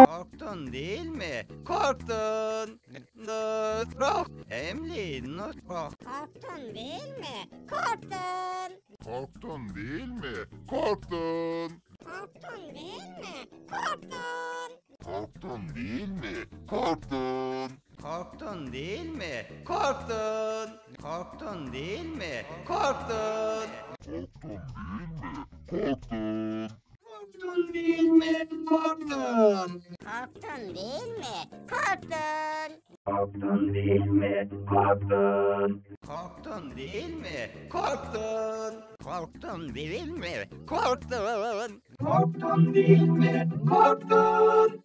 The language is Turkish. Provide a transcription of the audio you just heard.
Korktun değil mi? Korktun. Nutro. Emli Nutro. Korktun değil mi? Korktun. Korktun değil mi? Korktun. Korktun değil mi? Korktun. Korktun değil mi? Korktun. Korktun değil mi? Korktun. Korktun değil mi? Korktun. Korktun değil mi? Korktun. Korktun değil mi? Korktun. Korktun değil mi? Korktun. Korktun değil mi? Korktun. Korktun değil mi? Korktun. Korktun değil mi? Korktun.